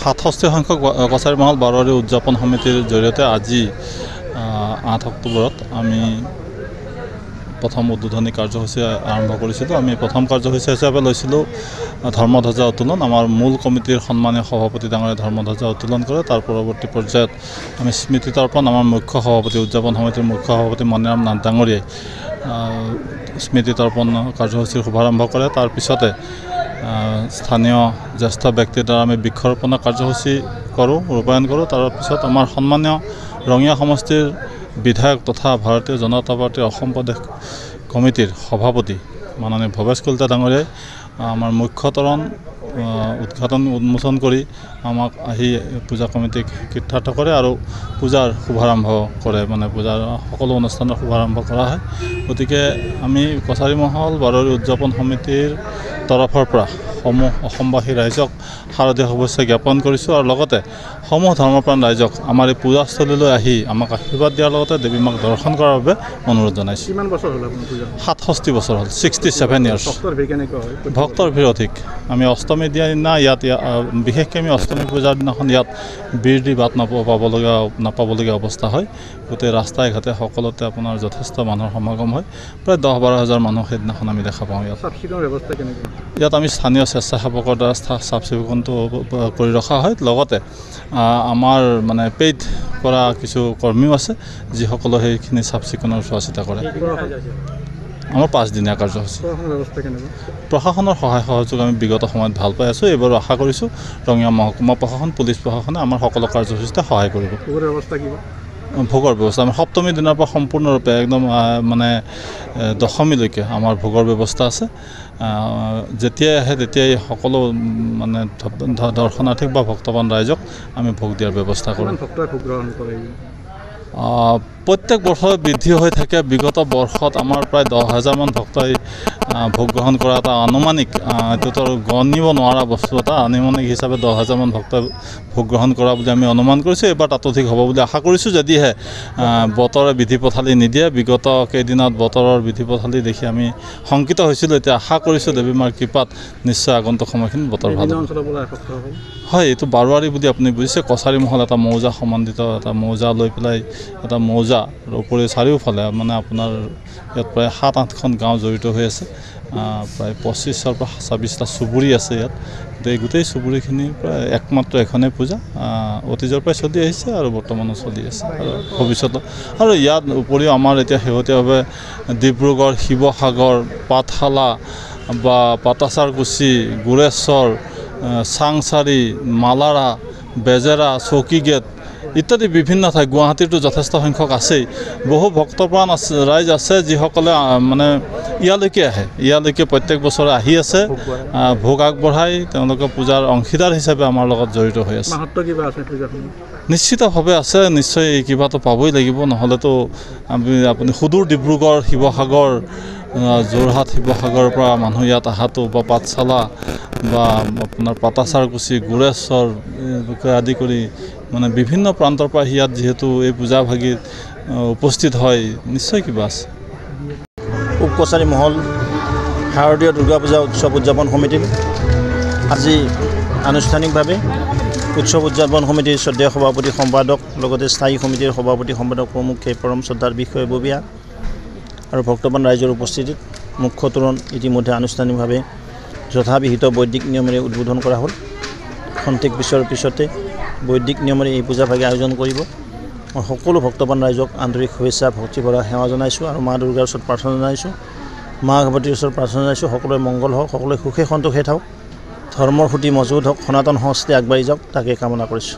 67 সংখ্যক কছাৰী মহল বাৰোৱাৰী উদযাপন সমিতিৰ জৰিয়তে আজি 8 অক্টোবৰত আমি প্ৰথম উদ্বোধনী কাৰ্যসূচী আৰম্ভ কৰিছিলোঁ। আমি প্ৰথম কাৰ্যসূচী হিচাপে লৈছিলোঁ ধৰ্মধ্বজা উত্তোলন। আমাৰ মূল কমিটিৰ সন্মানীয় সভাপতি ডাঙৰে ধৰ্মধ্বজা উত্তোলন কৰে। তাৰ পৰৱৰ্তী পৰ্যায়ত আমি স্মৃতি তৰ্পণ, আমাৰ মুখ্য সভাপতি উদযাপন সমিতিৰ মুখ্য সভাপতি মণিৰাম নাথ ডাঙৰীয়াই স্মৃতি তৰ্পণ কাৰ্যসূচীৰ শুভাৰম্ভ কৰে। তাৰ পিছতে স্থানীয় জ্যেষ্ঠ ব্যক্তিৰ দ্বাৰা আমি বৃক্ষৰোপণৰ কাৰ্যসূচী ৰূপায়ণ কৰোঁ। তাৰপিছত আমাৰ সন্মানীয় ৰঙিয়া সমষ্টিৰ বিধায়ক তথা ভাৰতীয় জনতা পাৰ্টীৰ অসম প্ৰদেশ কমিটিৰ সভাপতি মাননীয় ভৱেশ কলিতা ডাঙৰীয়াই আমাৰ মুখ্য তৰণ উদ্ঘাটন উন্মোচন কৰি আমাক আহি পূজা কমিটিক কৃতাৰ্থ কৰে আৰু পূজাৰ শুভাৰম্ভ কৰে, মানে পূজাৰ সকলো অনুষ্ঠানৰ শুভাৰম্ভ কৰা হয়। গতিকে আমি কছাৰী মহল বাৰোৱাৰী উদযাপন সমিতিৰ তৰফৰ পৰা সমূহ অসমবাসী ৰাইজক শাৰদীয় শুভেচ্ছা জ্ঞাপন কৰিছোঁ আৰু লগতে সমূহ ধৰ্মপ্ৰাণ ৰাইজক আমাৰ এই পূজাস্থলীলৈ আহি আমাক আশীৰ্বাদ দিয়াৰ লগতে দেৱী মাক দৰ্শন কৰাৰ বাবে অনুৰোধ জনাইছোঁ। কিমান বছৰ হ'ল আপোনাৰ পূজা? 67 বছৰ হ'ল, 67 ইয়াৰ্ছ। ভক্তৰ ভিৰ কেনেকুৱা হয়? ভক্তৰ ভিৰ অধিক। আমি অষ্টমী দিয়াৰ দিনা ইয়াত বিশেষকৈ আমি অষ্টমী পূজাৰ দিনাখন ইয়াত ভিৰ দি বাট নাপাবলগীয়া অৱস্থা হয়। গোটেই ৰাস্তাই ঘাটে সকলোতে আপোনাৰ যথেষ্ট মানুহৰ সমাগম হয়। প্ৰায় 10-12 হাজাৰ মানুহ সেইদিনাখন আমি দেখা পাওঁ ইয়াত। ব্যৱস্থা কেনেকুৱা? ইয়াত আমি স্থানীয় স্বেচ্ছাসেৱকৰ দ্বাৰা চাফ চিকুণটো কৰি ৰখা হয়। লগতে আমাৰ মানে পেইড কৰা কিছু কৰ্মীও আছে যিসকলে সেইখিনি চাফ চিকুণৰ চোৱা চিতা কৰে। আমাৰ 5 দিনীয়া কাৰ্যসূচী। প্ৰশাসনৰ সহায় সহযোগ আমি বিগত সময়ত ভাল পাই আছোঁ। এইবাৰো আশা কৰিছোঁ ৰঙিয়া মহকুমা প্ৰশাসন, পুলিচ প্ৰশাসনে আমাৰ সকলো কাৰ্যসূচীতে সহায় কৰিব। ভোগৰ ব্যৱস্থা আমাৰ সপ্তমী দিনৰ পৰা সম্পূৰ্ণৰূপে একদম মানে দশমীলৈকে আমাৰ ভোগৰ ব্যৱস্থা আছে। যেতিয়াই আহে তেতিয়াই সকলো মানে দৰ্শনাৰ্থীক বা ভক্তবান ৰাইজক আমি ভোগ দিয়াৰ ব্যৱস্থা কৰোঁ। প্ৰত্যেক বছৰে বৃদ্ধি হৈ থাকে। বিগত বৰ্ষত আমাৰ প্ৰায় 10,000 মান ভক্তই ভোগ গ্ৰহণ কৰা এটা আনুমানিক, এইটোতো গণিব নোৱাৰা বস্তু এটা, আনুমানিক হিচাপে 10,000 মান ভক্তই ভোগ গ্ৰহণ কৰা বুলি আমি অনুমান কৰিছোঁ। এইবাৰ তাত অধিক হ'ব বুলি আশা কৰিছোঁ, যদিহে বতৰে বিধি পথালি নিদিয়ে। বিগত কেইদিনত বতৰৰ বিধি পথালি দেখি আমি শংকিত হৈছিলোঁ। এতিয়া আশা কৰিছোঁ দেৱী মাৰ কৃপাত নিশ্চয় আগন্তুক সময়খিনিত বতৰ ভাল হয়। এইটো বাৰোৱাৰী বুলি আপুনি বুজিছে, কছাৰী মহল এটা মৌজা সম্বন্ধিত, এটা মৌজা লৈ পেলাই এটা মৌজা উপৰি চাৰিওফালে মানে আপোনাৰ ইয়াত প্ৰায় 7-8খন গাঁও জড়িত হৈ আছে। প্ৰায় 25-ৰ পৰা 26টা চুবুৰী আছে ইয়াত। গোটেই চুবুৰীখিনি প্ৰায় একমাত্ৰ এখনেই পূজা অতীজৰ পৰাই চলি আহিছে আৰু বৰ্তমানো চলি আছে আৰু ভৱিষ্যত। আৰু ইয়াত উপৰিও আমাৰ এতিয়া শেহতীয়াভাৱে ডিব্ৰুগড়, শিৱসাগৰ, পাঠশালা বা পাটাচাৰকুছি, গোৰেশ্বৰ, চাংচাৰী, মালাৰা, বেজেৰা, চৌকিগেট ইত্যাদি বিভিন্ন ঠাই, গুৱাহাটীতো যথেষ্ট সংখ্যক আছেই। বহু ভক্তপ্ৰাণ ৰাইজ আছে যিসকলে মানে ইয়ালৈকে আহে, ইয়ালৈকে প্ৰত্যেক বছৰে আহি আছে, ভোগ আগবঢ়াই তেওঁলোকে পূজাৰ অংশীদাৰ হিচাপে আমাৰ লগত জড়িত হৈ আছে। নিশ্চিতভাৱে আছে, নিশ্চয় কিবাটো পাবই লাগিব, নহ'লেতো আপুনি সুদূৰ ডিব্ৰুগড়, শিৱসাগৰ, যোৰহাট, শিৱসাগৰৰ পৰা মানুহ ইয়াত অহাটো বা পাঠশালা বা আপোনাৰ পাটাচাৰকুছি, গোৰেশ্বৰ আদি কৰি মানে বিভিন্ন প্ৰান্তৰ পৰা ইয়াত যিহেতু এই পূজা ভাগিত উপস্থিত হয়, নিশ্চয় কিবা আছে। উপ কছাৰী মহল শাৰদীয় দুৰ্গা পূজা উৎসৱ উদযাপন সমিতিৰ আজি আনুষ্ঠানিকভাৱে উৎসৱ উদযাপন সমিতিৰ শ্ৰদ্ধেয় সভাপতি সম্পাদক লগতে স্থায়ী সমিতিৰ সভাপতি সম্পাদক প্ৰমুখ্যে পৰম শ্ৰদ্ধাৰ বিষয়ববীয়া আৰু ভক্তবান ৰাইজৰ উপস্থিতিত মুখ্য তোৰণ ইতিমধ্যে আনুষ্ঠানিকভাৱে যথাবিহিত বৈদিক নিয়মেৰে উদ্বোধন কৰা হ'ল। খন্তেক পিছতে বৈদিক নিয়মেৰে এই পূজা ভাগে আয়োজন কৰিব। মই সকলো ভক্তবান ৰাইজক আন্তৰিক শুভেচ্ছা ভক্তি ভৰা সেৱা জনাইছোঁ আৰু মা দুৰ্গাৰ ওচৰত প্ৰাৰ্থনা জনাইছোঁ, মা ভগৱতীৰ ওচৰত প্ৰাৰ্থনা জনাইছোঁ সকলোৰে মংগল হওক, সকলোৱে সুখে সন্তোষে থাকক, ধৰ্মৰ সুঁতি মজবুত হওক, সনাতন সংস্কৃতি আগবাঢ়ি যাওক, তাকে কামনা কৰিছোঁ।